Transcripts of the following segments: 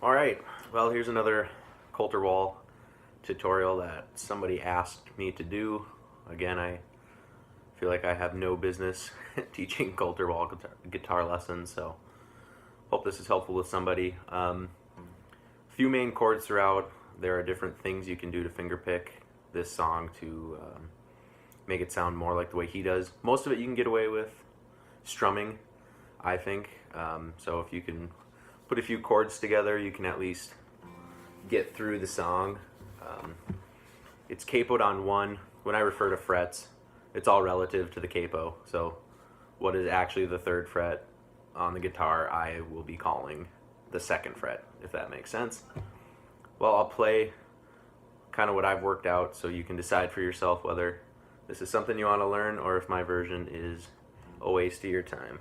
Alright, well here's another Colter Wall tutorial that somebody asked me to do. Again, I feel like I have no business teaching Colter Wall guitar lessons, so hope this is helpful with somebody. Few main chords throughout. There are different things you can do to fingerpick this song to make it sound more like the way he does. Most of it you can get away with strumming, I think. So if you can put a few chords together, you can at least get through the song. It's capoed on one. When I refer to frets, it's all relative to the capo. So what is actually the third fret on the guitar, I will be calling the second fret, if that makes sense. Well, I'll play kind of what I've worked out so you can decide for yourself whether this is something you want to learn or if my version is a waste of your time.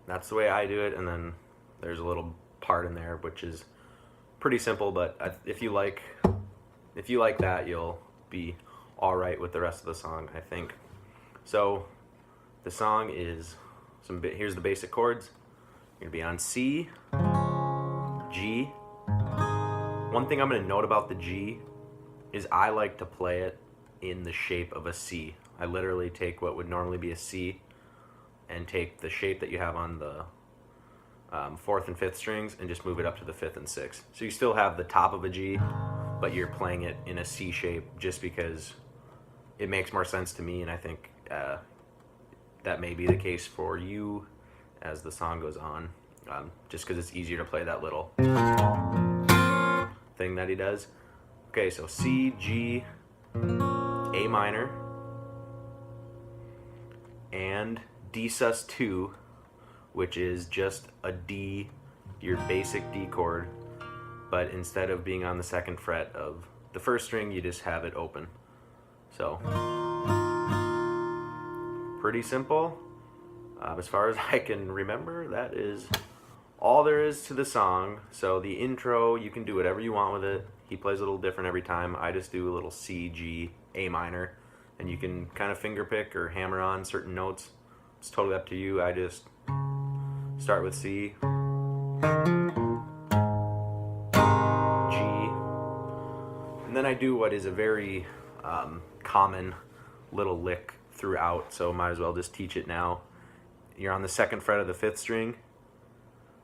That's the way I do it, and then there's a little part in there which is pretty simple, but if you like that, you'll be all right with the rest of the song, I think. So the song is here's the basic chords. You're gonna be on C, G. One thing I'm gonna note about the G is I like to play it in the shape of a C. I literally take what would normally be a C and take the shape that you have on the 4th and 5th strings and just move it up to the 5th and 6th. So you still have the top of a G, but you're playing it in a C shape just because it makes more sense to me, and I think that may be the case for you as the song goes on, just because it's easier to play that little thing that he does. Okay, so C, G, A minor, and D sus2, which is just a D, your basic D chord, but instead of being on the 2nd fret of the 1st string, you just have it open. So, pretty simple. As far as I can remember, that is all there is to the song. So the intro, you can do whatever you want with it. He plays a little different every time. I just do a little C, G, A minor, and you can kind of finger pick or hammer on certain notes. It's totally up to you. I just start with C, G, and then I do what is a very common little lick throughout, so might as well just teach it now. You're on the 2nd fret of the 5th string,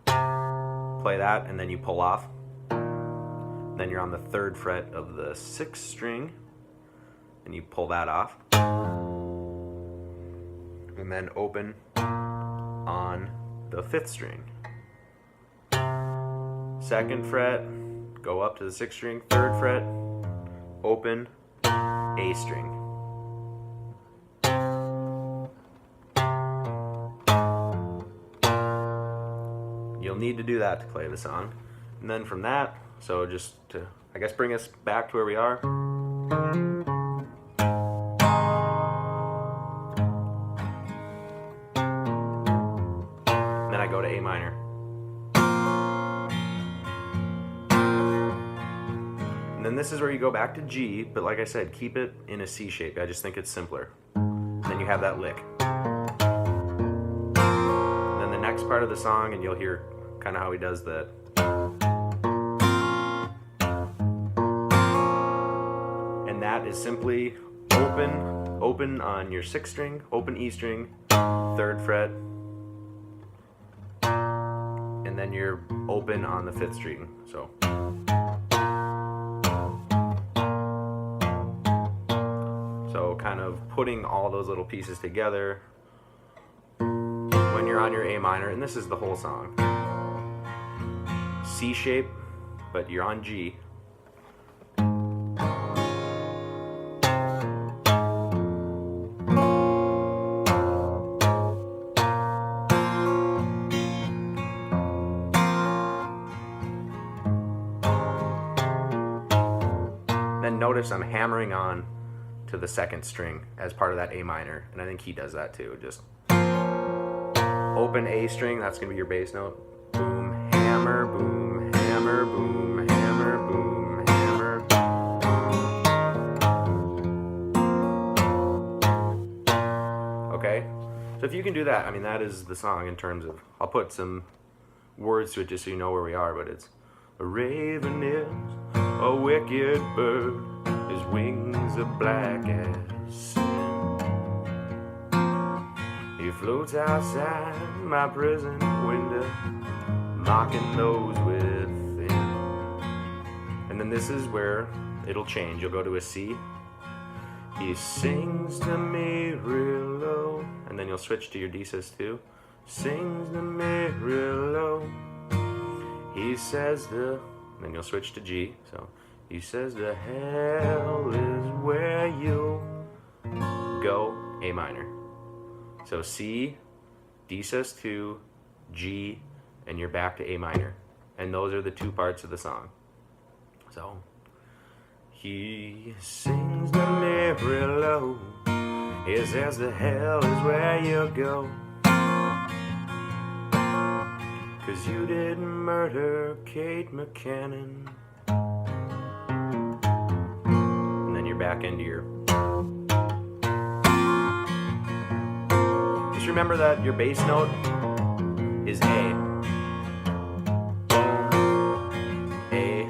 play that, and then you pull off. Then you're on the 3rd fret of the 6th string, and you pull that off. And then open on the 5th string. 2nd fret, go up to the 6th string, 3rd fret, open, A string. You'll need to do that to play the song. And then from that, so just to, I guess, bring us back to where we are. Then I go to A minor. And then this is where you go back to G, but like I said, keep it in a C shape. I just think it's simpler. Then you have that lick. And then the next part of the song, and you'll hear kind of how he does that. And that is simply open on your 6th string, open E string, 3rd fret, and then you're open on the 5th string. So kind of putting all those little pieces together when you're on your A minor, and this is the whole song. C shape, but you're on G. Then notice I'm hammering on to the 2nd string as part of that A minor, and I think he does that too. Just open A string, that's going to be your bass note. Boom, hammer, boom, hammer, boom, hammer, boom, hammer. Okay? So if you can do that, I mean, that is the song in terms of, I'll put some words to it just so you know where we are, but it's, a raven is a wicked bird, his wings are black as sin. He floats outside my prison window, mocking those within. And then this is where it'll change. You'll go to a C. He sings to me real low, and then you'll switch to your D sus2. Sings to me real low. He says and then you'll switch to G. So he says the hell is where you go, A minor. So C, D sus2, G, and you're back to A minor. And those are the two parts of the song. So he sings to me real low. He says the hell is where you go. 'Cause you didn't murder Kate McCannon. And then you're back into your... Just remember that your bass note is A. A.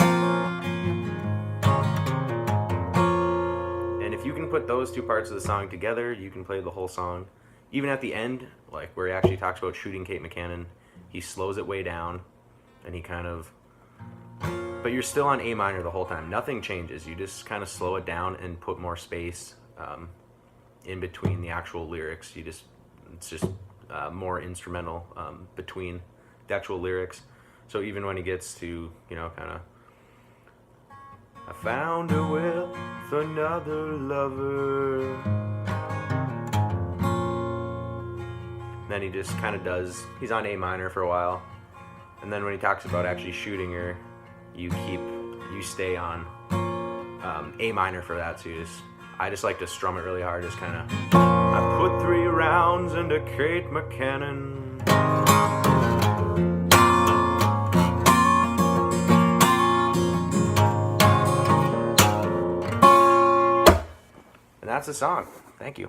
And if you can put those two parts of the song together, you can play the whole song. Even at the end, like where he actually talks about shooting Kate McCannon, he slows it way down, and he kind of... But you're still on A minor the whole time. Nothing changes. You just kind of slow it down and put more space in between the actual lyrics. It's just more instrumental between the actual lyrics. So even when he gets to, you know, kind of... I found her with another lover. Then he just kind of does, he's on A minor for a while, and then when he talks about actually shooting her, you stay on A minor for that. So I just like to strum it really hard, just kind of, I put 3 rounds into Kate McCannon. And that's the song. Thank you.